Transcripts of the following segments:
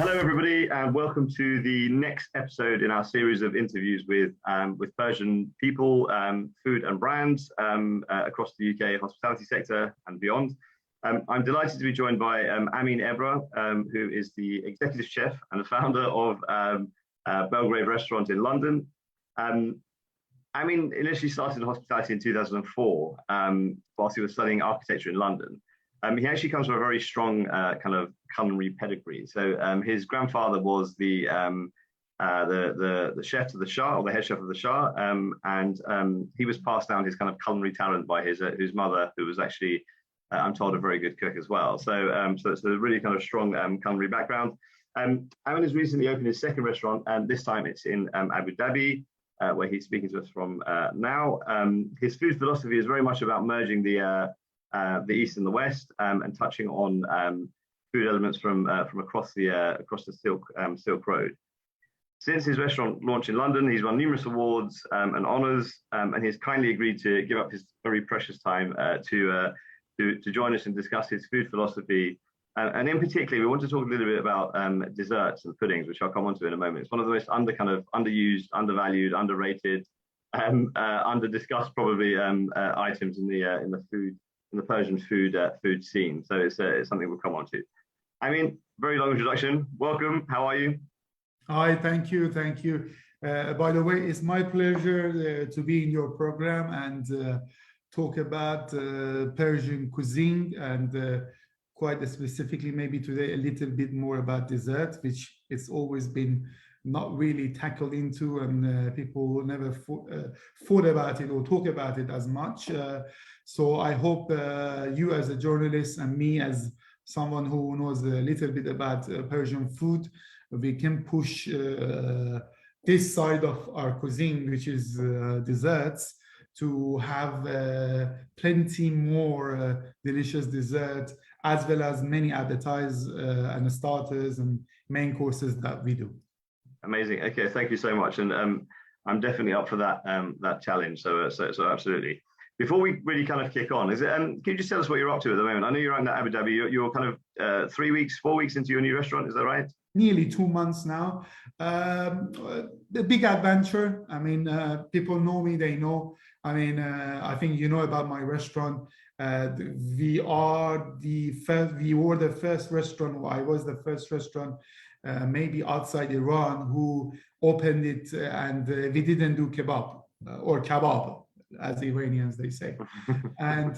Hello, everybody, and welcome to the next episode in our series of interviews with Persian people, food and brands across the UK hospitality sector and beyond. I'm delighted to be joined by Amin Ebra, who is the executive chef and the founder of Belgrave restaurant in London. Amin initially started in hospitality in 2004 whilst he was studying architecture in London. He actually comes from a very strong kind of culinary pedigree. So his grandfather was the chef of the Shah, or the head chef of the Shah, and he was passed down his kind of culinary talent by his mother, who was actually, I'm told, a very good cook as well. So it's a really kind of strong culinary background. Amin has recently opened his second restaurant, and this time it's in Abu Dhabi, where he's speaking to us from now. His food philosophy is very much about merging the East and the West, and touching on food elements from across the Silk Road. Since his restaurant launched in London, he's won numerous awards and honours, and he's kindly agreed to give up his very precious time to join us and discuss his food philosophy. And in particular, we want to talk a little bit about desserts and puddings, which I'll come on to in a moment. It's one of the most underused, undervalued, underrated, under-discussed probably items in the Persian food scene. So it's something we'll come on to. I mean, very long introduction. Welcome. How are you? Hi, thank you. By the way, it's my pleasure to be in your program and talk about Persian cuisine, and quite specifically maybe today a little bit more about dessert, which it's always been not really tackled into, and people never thought about it or talk about it as much. So I hope you as a journalist and me as someone who knows a little bit about Persian food, we can push this side of our cuisine, which is desserts, to have plenty more delicious dessert, as well as many appetizers and starters and main courses that we do. Amazing. Okay, thank you so much, and I'm definitely up for that challenge. So absolutely. Before we really kind of kick on, can you just tell us what you're up to at the moment? I know you're in Abu Dhabi. You're kind of 4 weeks into your new restaurant. Is that right? Nearly 2 months now. A big adventure. I mean, people know me. They know. I mean, I think you know about my restaurant. We were the first restaurant. Or I was the first restaurant, maybe outside Iran, who opened it, and we didn't do kebab or kebab, as Iranians they say. And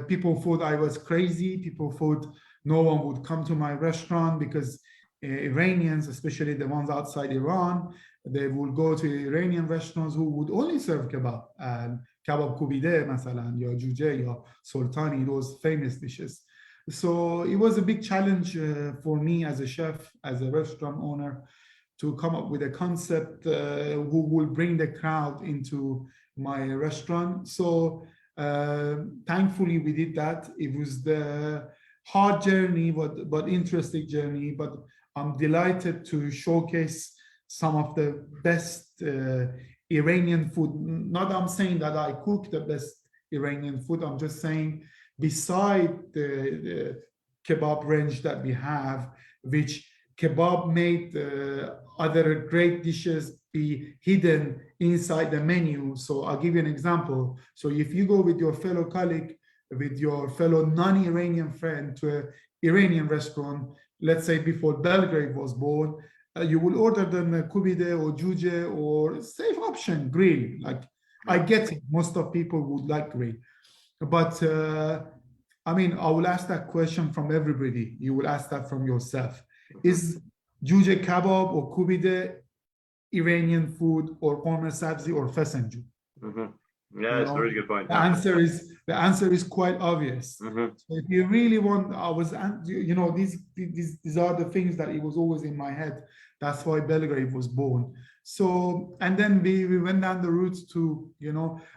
people thought I was crazy. People thought no one would come to my restaurant because Iranians, especially the ones outside Iran, they would go to Iranian restaurants who would only serve kebab, and kebab kubide, masalan, ya juje, ya sultani, those famous dishes. So it was a big challenge for me as a chef, as a restaurant owner, to come up with a concept who will bring the crowd into my restaurant. So thankfully we did that. It was the hard journey, but interesting journey. But I'm delighted to showcase some of the best Iranian food. Not I'm saying that I cook the best Iranian food. I'm just saying beside the kebab range that we have, which kebab made other great dishes be hidden inside the menu. So I'll give you an example. So if you go with your fellow colleague, with your fellow non-Iranian friend to an Iranian restaurant, let's say before Belgrave was born, you will order them a kubide or juje or safe option, grill. Like, I get it, most of people would like grill. But I mean, I will ask that question from everybody. You will ask that from yourself. Is juje kebab or kubide Iranian food, or korma sabzi, or fesenju? Yeah, that's a really good point. The answer is quite obvious. Mm-hmm. So if you really want, these are the things that it was always in my head. That's why Belgrave was born. So, and then we went down the route to,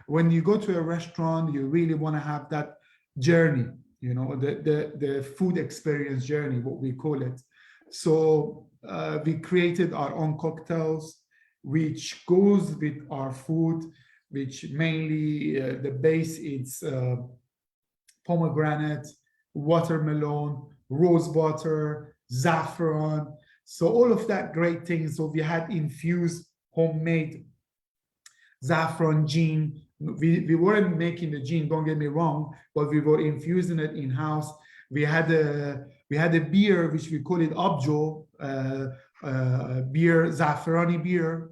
when you go to a restaurant, you really want to have that journey, the food experience journey, what we call it. So we created our own cocktails, which goes with our food, which mainly the base is pomegranate, watermelon, rose butter, saffron. So all of that great things. So we had infused homemade saffron gin. We weren't making the gin, don't get me wrong, but we were infusing it in-house. We had a beer which we call it Abjo, beer, zafrani beer.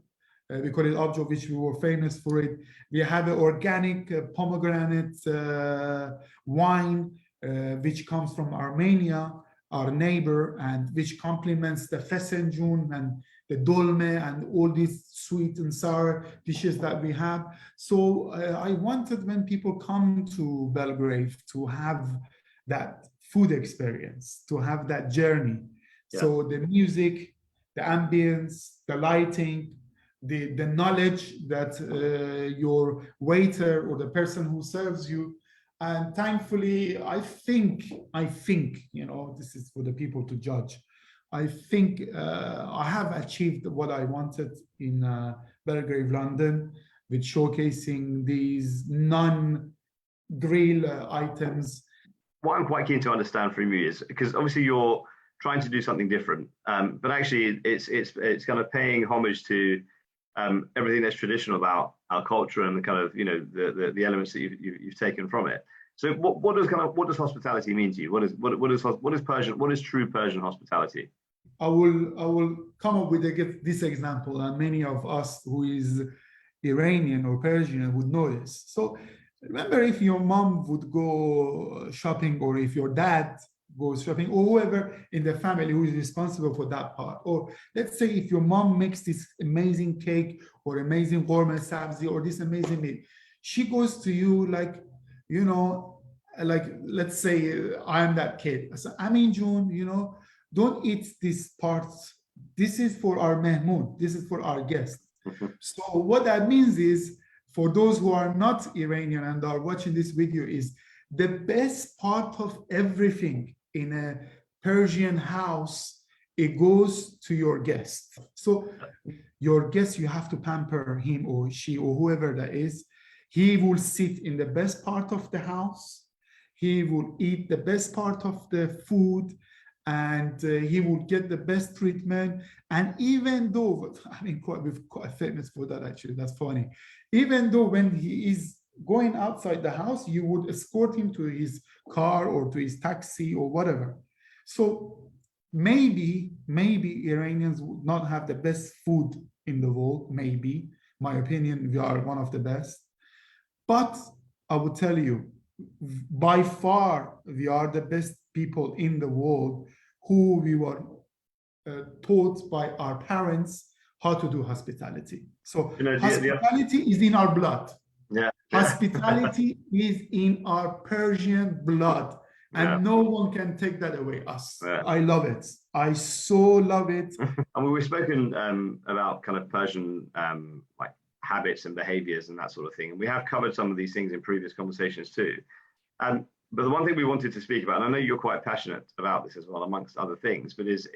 We call it Abjo, which we were famous for it. We have an organic pomegranate wine, which comes from Armenia, our neighbor, and which complements the fesenjun and the dolme and all these sweet and sour dishes that we have. So I wanted, when people come to Belgrave, to have that food experience, to have that journey. Yeah. So the music, the ambience, the lighting, the knowledge that your waiter or the person who serves you. And thankfully, I think, you know, this is for the people to judge. I think I have achieved what I wanted in Belgrave, London, with showcasing these non-grill items. What I'm quite keen to understand from you is, because obviously you're trying to do something different, but actually it's kind of paying homage to everything that's traditional about our culture and the kind of, you know, the elements that you've taken from it. So what does hospitality mean to you? What is true Persian hospitality? I will come up with this example, and many of us who is Iranian or Persian would know this. So remember, if your mom would go shopping, or if your dad goes shopping, or whoever in the family who is responsible for that part, or let's say if your mom makes this amazing cake or amazing gourmet sabzi or this amazing meal, she goes to you like, you know, like, let's say I'm that kid. I said, Amin Jun, you know, don't eat these parts. This is for our mehmoon. This is for our guest. So what that means is, for those who are not Iranian and are watching this video, is the best part of everything in a Persian house, it goes to your guest. So your guest, you have to pamper him or she or whoever that is. He will sit in the best part of the house. He will eat the best part of the food, and he will get the best treatment. And even though, I mean, we're quite famous for that, actually, that's funny. Even though when he is going outside the house, you would escort him to his car or to his taxi or whatever. So maybe Iranians would not have the best food in the world. Maybe, my opinion, we are one of the best. But I would tell you, by far, we are the best people in the world who we were taught by our parents how to do hospitality. So hospitality is in our blood. Yeah. Hospitality is in our Persian blood, and no one can take that away us. Yeah. I love it. I so love it. I mean, we've spoken about kind of Persian like habits and behaviors and that sort of thing, and we have covered some of these things in previous conversations too. But the one thing we wanted to speak about, and I know you're quite passionate about this as well, amongst other things, but is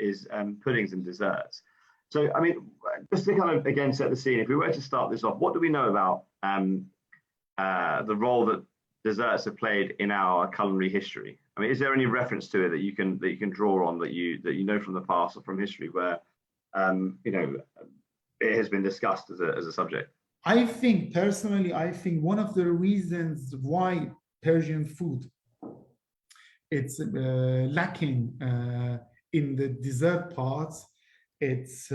puddings and desserts. So, I mean, just to kind of, again, set the scene, if we were to start this off, what do we know about the role that desserts have played in our culinary history? I mean, is there any reference to it that you can draw on, that you know from the past or from history, where you know, it has been discussed as a subject? I think one of the reasons why Persian food it's lacking in the dessert parts, it's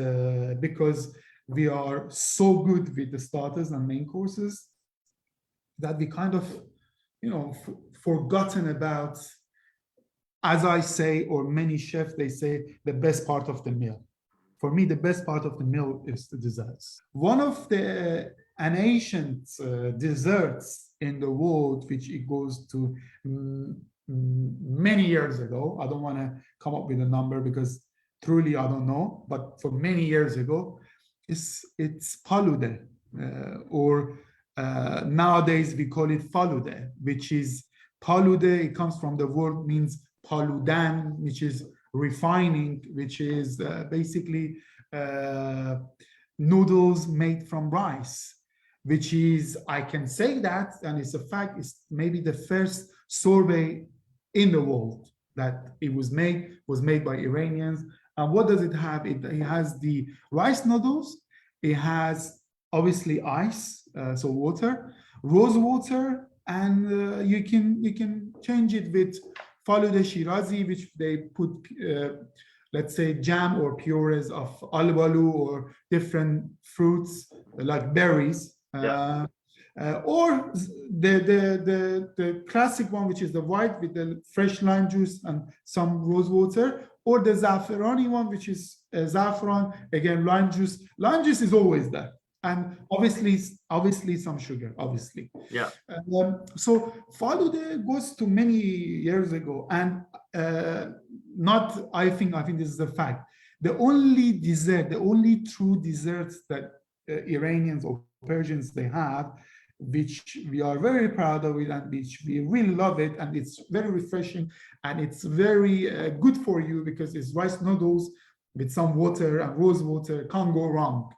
because we are so good with the starters and main courses that we kind of, you know, forgotten about, as I say, or many chefs, they say, the best part of the meal. For me, the best part of the meal is the desserts. One of the an ancient desserts in the world, which it goes to many years ago. I don't want to come up with a number because truly I don't know, but for many years ago, it's palude, or nowadays we call it falude, which is palude. It comes from the word means paludan, which is refining, which is basically noodles made from rice, which is, I can say that, and it's a fact, it's maybe the first sorbet in the world that it was made by Iranians, And what does it have? It has the rice noodles. It has obviously ice, so water, rose water, and you can change it with faluda shirazi, which they put, let's say, jam or purees of albalu or different fruits like berries. Yeah. Or the classic one, which is the white with the fresh lime juice and some rose water, or the zaffarani one, which is saffron, again, lime juice. Lime juice is always there. And obviously some sugar, obviously. Yeah. So Falude goes to many years ago, and not, I think this is a fact. The only dessert, the only true desserts that Iranians or Persians they have, which we are very proud of it and which we really love it, and it's very refreshing and it's very good for you because it's rice noodles with some water and rose water, can't go wrong,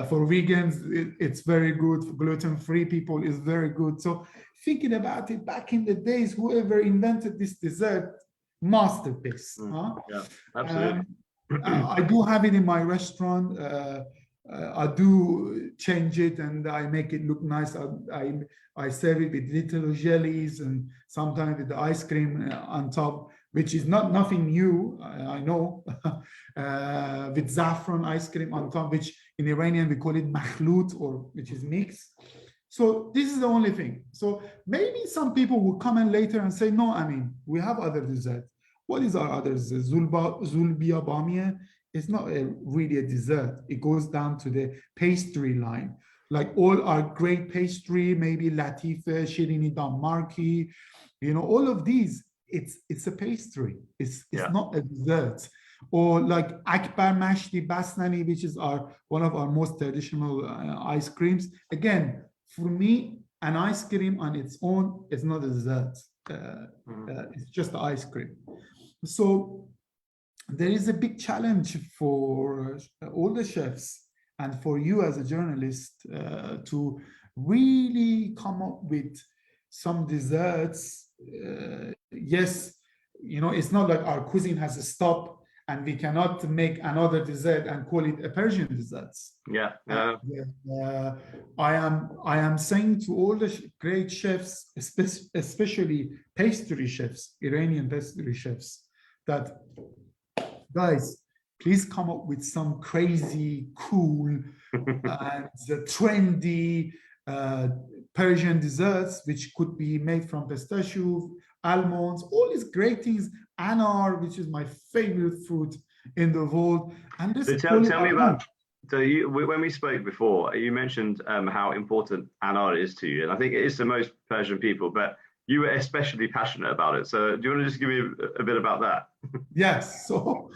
for vegans, it's very good. For gluten-free people, it's very good. So thinking about it, back in the days, whoever invented this dessert, masterpiece. Yeah, absolutely. I do have it in my restaurant. I do change it and I make it look nice. I serve it with little jellies and sometimes with the ice cream on top, which is nothing new, I know, with saffron ice cream on top, which in Iranian we call it makhlut, or which is mixed. So this is the only thing. So maybe some people will come in later and say, no, I mean, we have other desserts. What is our others? Zulbia bamiya is not really a dessert. It goes down to the pastry line. Like all our great pastry, maybe Latife, Shirini Damarki, all of these, it's a pastry. It's not a dessert. Or like Akbar Mashti Basnani, which is one of our most traditional ice creams. Again, for me, an ice cream on its own is not a dessert. It's just the ice cream. So there is a big challenge for all the chefs and for you as a journalist to really come up with some desserts. Yes, it's not like our cuisine has a stop and we cannot make another dessert and call it a Persian dessert. Yeah. I am saying to all the great chefs, especially pastry chefs, Iranian pastry chefs, that guys, please come up with some crazy, cool, and trendy Persian desserts, which could be made from pistachio, almonds, all these great things. Anar, which is my favorite fruit in the world. And so tell me about. So when we spoke before, you mentioned how important anar is to you, and I think it is to most Persian people, but you were especially passionate about it. So do you want to just give me a bit about that? Yes. So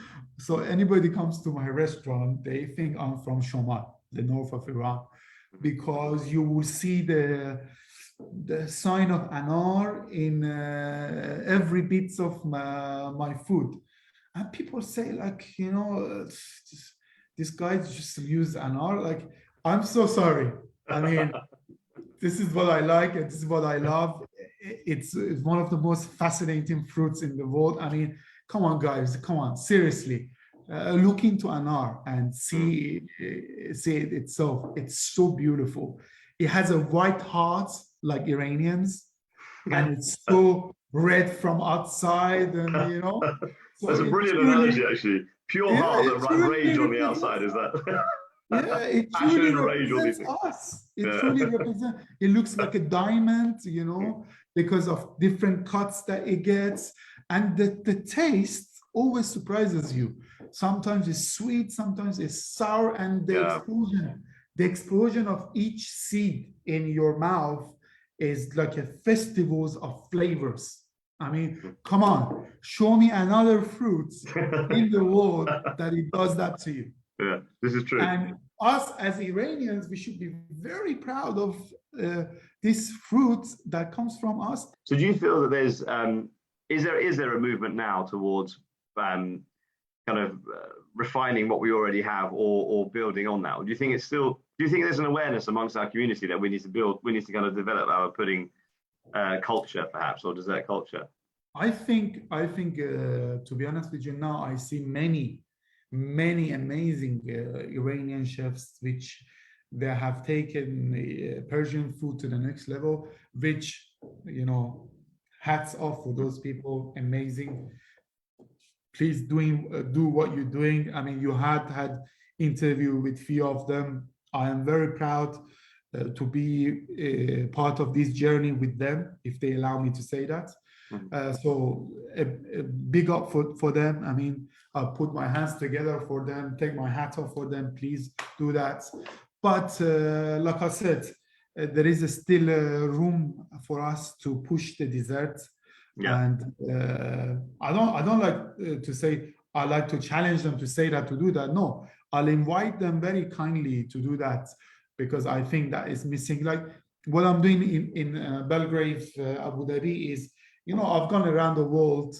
anybody comes to my restaurant, they think I'm from Shomal, the north of Iran, because you will see the sign of anar in every bits of my food. And people say, like, this guy just used anar. Like, I'm so sorry. I mean, this is what I like and this is what I love. It's one of the most fascinating fruits in the world. I mean, come on, guys, come on, seriously. Look into anar and see it itself. It's so beautiful. It has a white heart like Iranians, and it's so red from outside, and So that's a brilliant analogy, actually. Pure heart and rage on the outside, is that? Yeah, it truly represents us. It truly represents. It looks like a diamond, because of different cuts that it gets, and the taste always surprises you. Sometimes it's sweet, sometimes it's sour, and the explosion of each seed in your mouth is like a festivals of flavors. I mean, come on, show me another fruit in the world that it does that to you. Yeah, this is true. And us as Iranians, we should be very proud of this fruit that comes from us. So do you feel that there's, is there a movement now towards kind of refining what we already have or building on that? Or do you think there's an awareness amongst our community that we need to kind of develop our pudding culture, perhaps, or dessert culture? To be honest with you, now I see many amazing Iranian chefs which they have taken Persian food to the next level, which, you know, hats off for those people. Amazing. Please do what you're doing. I mean, you had interview with few of them. I am very proud to be part of this journey with them, if they allow me to say that. So a big up for them. I mean, I'll put my hands together for them, take my hat off for them. Please do that. But like I said, there is still room for us to push the desserts. Yeah. And I don't like to say, I like to challenge them to say that, to do that. No, I'll invite them very kindly to do that, because I think that is missing. Like what I'm doing in Belgrave, Abu Dhabi is, you know, I've gone around the world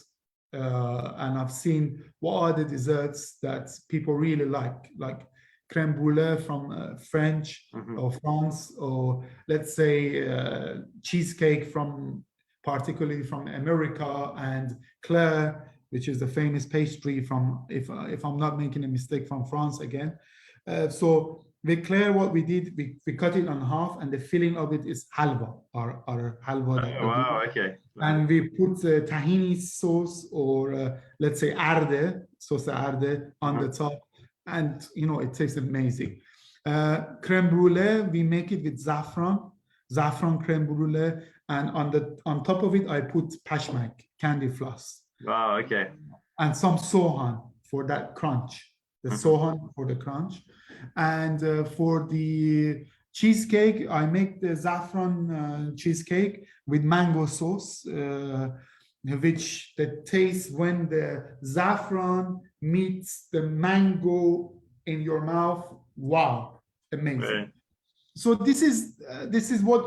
and I've seen what are the desserts that people really like creme brulee from French or France, or let's say cheesecake from, particularly from America, and Claire, which is the famous pastry from, if I'm not making a mistake, from France again. So with Claire, what we did, we cut it in half, and the filling of it is halwa, our halwa that Oh, we do. wow. Okay. And we put tahini sauce, or let's say arde, sauce arde on the top. And, you know, it tastes amazing. Creme brulee, we make it with saffron creme brulee. And on top of it, I put pashmak, candy floss. Wow. Okay. And some sohan for that crunch, the sohan for the crunch. And for the cheesecake, I make the saffron cheesecake with mango sauce, which the taste when the saffron meets the mango in your mouth, wow, amazing. Right. So this is what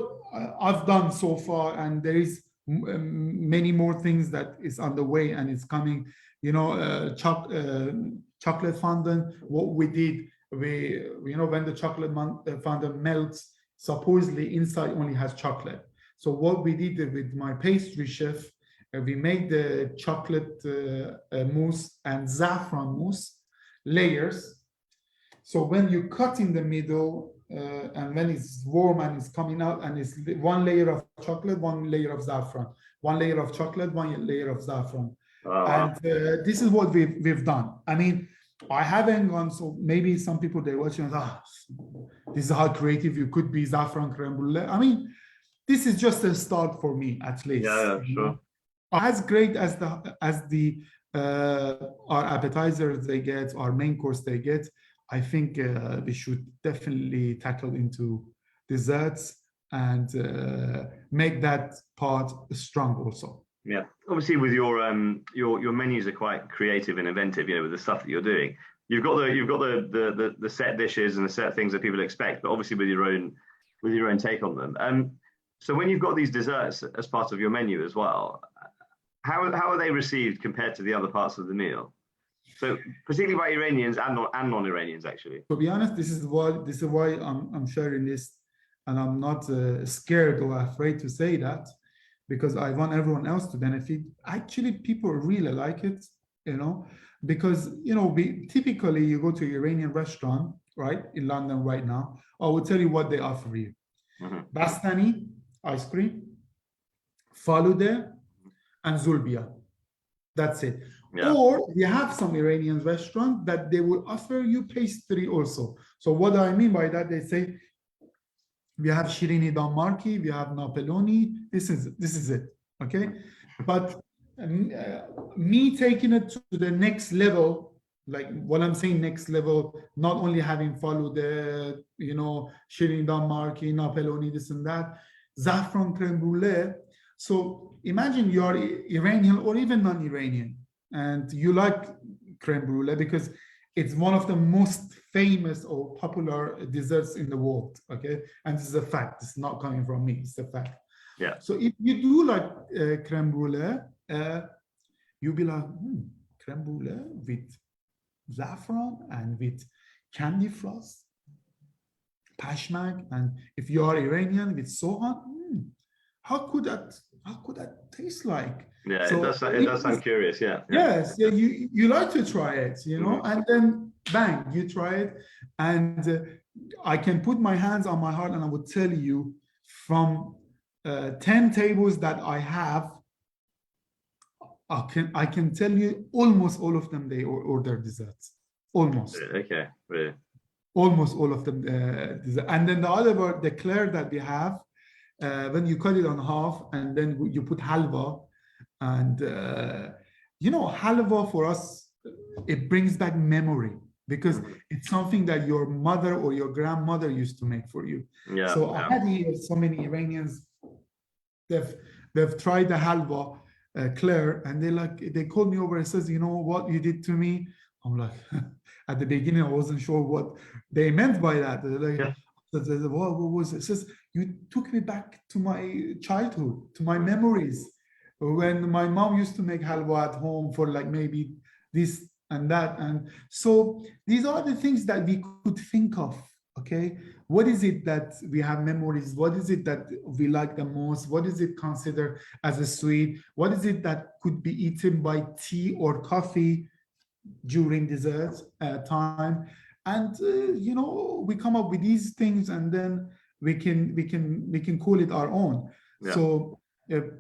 I've done so far, and there is many more things that is on the way and it's coming. You know, chocolate fondant. What we did, you know, when the chocolate fondant melts, supposedly inside only has chocolate. So what we did with my pastry chef, we made the chocolate mousse and saffron mousse layers. So when you cut in the middle, and when it's warm and it's coming out, and it's one layer of chocolate, one layer of saffron, one layer of chocolate, one layer of saffron. Oh, and this is what we've done. I mean, I haven't gone, so maybe some people they're watching, this is how creative you could be, saffron creme brulee. I mean, this is just a start for me, at least. Yeah, sure. As great as the our appetizers they get, our main course they get, I think we should definitely tackle into desserts and make that part strong also. Yeah, obviously with your menus are quite creative and inventive. You know, with the stuff that you're doing, you've got the set dishes and the set things that people expect, but obviously with your own take on them. So when you've got these desserts as part of your menu as well, how are they received compared to the other parts of the meal? So particularly by Iranians and non-Iranians, actually. To be honest, this is why I'm sharing this, and I'm not scared or afraid to say that, because I want everyone else to benefit. Actually, people really like it, you know, because, you know, typically you go to an Iranian restaurant, right, in London right now, I will tell you what they offer you. Bastani, ice cream, falude, and zulbia. That's it. Yeah. Or you have some Iranian restaurant that they will offer you pastry also. So what do I mean by that? They say, we have Shirini Damarki, we have Napoloni. This is it, okay? But me taking it to the next level, like what I'm saying, next level, not only having followed the, you know, Shirini Damarki, Napoloni, this and that, saffron creme brulee. So imagine you're Iranian or even non-Iranian, and you like creme brulee because it's one of the most famous or popular desserts in the world, okay? And this is a fact. It's not coming from me. It's a fact. Yeah. So if you do like creme brulee, you'll be like, creme brulee with saffron and with candy floss, pashmak, and if you are Iranian, with sohan, how could that taste like? Yeah, So it does sound curious. Yeah, yeah. yes, yeah, you like to try it, and then bang, you try it, and I can put my hands on my heart, and I would tell you, from 10 tables that I have, I can tell you almost all of them they order desserts, almost. Okay, really. Almost all of them. And then the other word, the Claire that we have, when you cut it on half and then you put halva, and halva for us, it brings back memory, because it's something that your mother or your grandmother used to make for you. Yeah. So I had here so many Iranians, they've tried the halva, Claire, and they called me over and says, you know what you did to me? I'm like, at the beginning, I wasn't sure what they meant by that. They're like, Yeah. what was it? It says, you took me back to my childhood, to my memories, when my mom used to make halwa at home for like maybe this and that. And so these are the things that we could think of. Okay, what is it that we have memories? What is it that we like the most? What is it considered as a sweet? What is it that could be eaten by tea or coffee during dessert time? And we come up with these things, and then we can call it our own. Yeah. So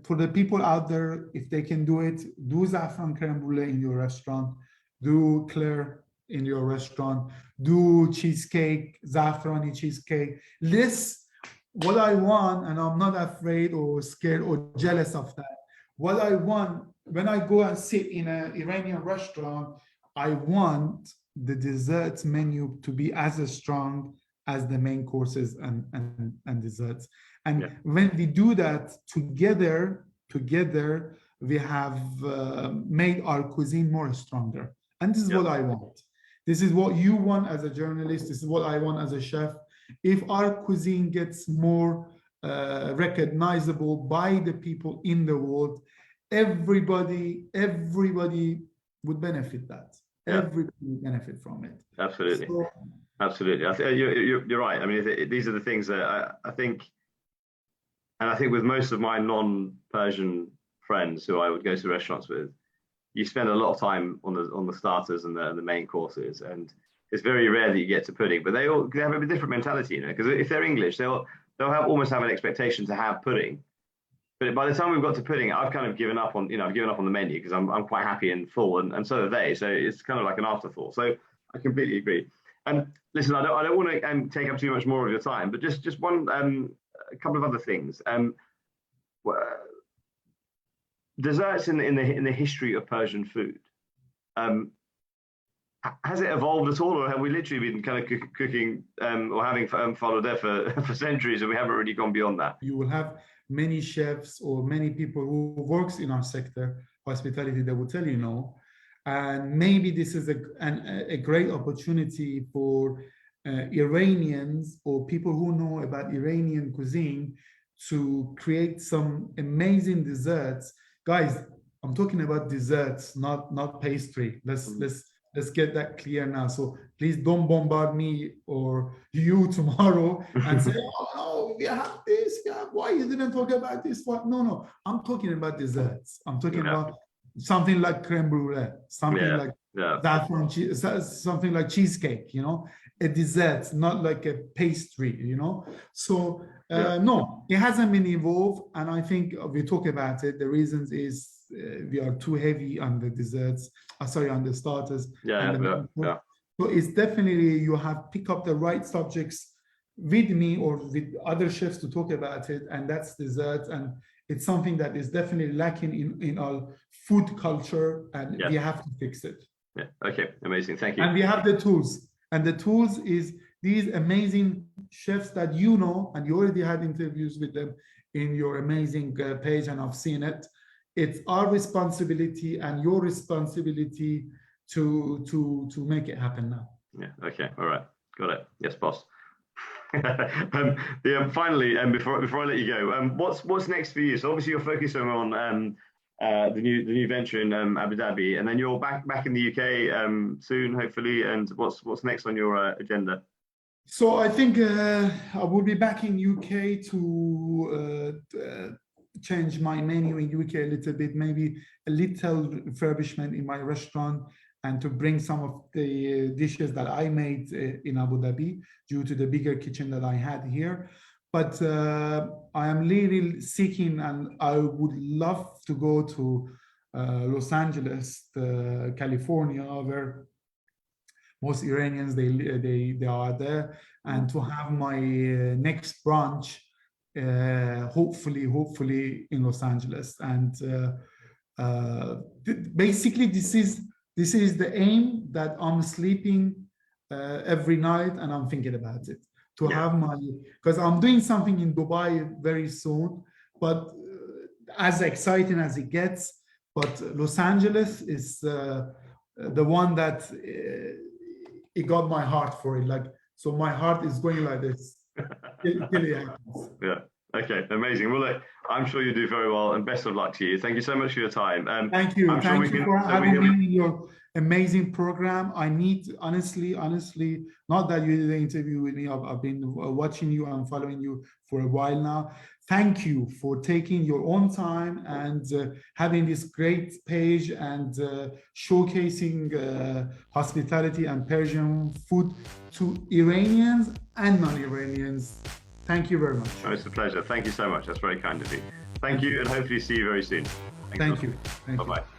for the people out there, if they can do it, do saffron creme brulee in your restaurant, do Claire in your restaurant, do cheesecake, saffrony cheesecake. This, what I want, and I'm not afraid or scared or jealous of that. What I want when I go and sit in an Iranian restaurant, I want the desserts menu to be as strong as the main courses and desserts. And when we do that together, we have made our cuisine more stronger. And this is what I want. This is what you want as a journalist. This is what I want as a chef. If our cuisine gets more recognizable by the people in the world, everybody would benefit that. Everybody would benefit from it. Absolutely. So, absolutely. You're right. I mean, these are the things that I think, and I think with most of my non-Persian friends who I would go to restaurants with, you spend a lot of time on the starters and the main courses, and it's very rare that you get to pudding. But they have a different mentality, because if they're English, they'll almost have an expectation to have pudding. But by the time we've got to pudding, I've kind of given up on the menu, because I'm quite happy and full, and so are they. So it's kind of like an afterthought. So I completely agree. And listen, I don't want to take up too much more of your time, but just one a couple of other things. Desserts in the history of Persian food. Has it evolved at all, or have we literally been kind of cooking or having followed there for centuries, and we haven't really gone beyond that? You will have many chefs or many people who works in our sector, hospitality, that will tell you no. And maybe this is a great opportunity for Iranians or people who know about Iranian cuisine to create some amazing desserts. Guys, I'm talking about desserts, not pastry. Let's get that clear now. So please don't bombard me or you tomorrow and say, oh no, we have this. Yeah, why you didn't talk about this? What? No. I'm talking about desserts. I'm talking about something like creme brulee, something like saffron cheese, something like cheesecake, a dessert, not like a pastry, So no, it hasn't been evolved. And I think we talk about it. The reasons is we are too heavy on the desserts, on the starters. So it's definitely, you have pick up the right subjects with me or with other chefs to talk about it. And that's dessert. And it's something that is definitely lacking in our food culture, and we have to fix it. Yeah. Okay. Amazing. Thank you. And we have the tools. And the tools is these amazing chefs that and you already had interviews with them in your amazing page, and I've seen it. It's our responsibility and your responsibility to make it happen now. Yeah. Okay. All right. Got it. Yes, boss. Finally, before I let you go, what's next for you? So obviously you're focusing on the new venture in Abu Dhabi, and then you're back in the UK soon, hopefully. And what's next on your agenda? So I think I will be back in UK to change my menu in UK a little bit, maybe a little refurbishment in my restaurant, and to bring some of the dishes that I made in Abu Dhabi due to the bigger kitchen that I had here. But I am really seeking, and I would love to go to Los Angeles, California, where most Iranians they are there, and to have my next branch, hopefully in Los Angeles. And basically, this is the aim, that I'm sleeping every night and I'm thinking about it. To have my, because I'm doing something in Dubai very soon, but as exciting as it gets. But Los Angeles is the one that it got my heart for it. Like, so my heart is going like this till it happens. Yeah. Okay. Amazing. Well, look, I'm sure you do very well, and best of luck to you. Thank you so much for your time. Thank you. Thank you for having me in your amazing program. I need, honestly, not that you did the interview with me. I've been watching you and following you for a while now. Thank you for taking your own time and having this great page and showcasing hospitality and Persian food to Iranians and non-Iranians. Thank you very much. Oh, it's a pleasure. Thank you so much. That's very kind of you. Thank you, and hopefully see you very soon. Thank you. Bye-bye.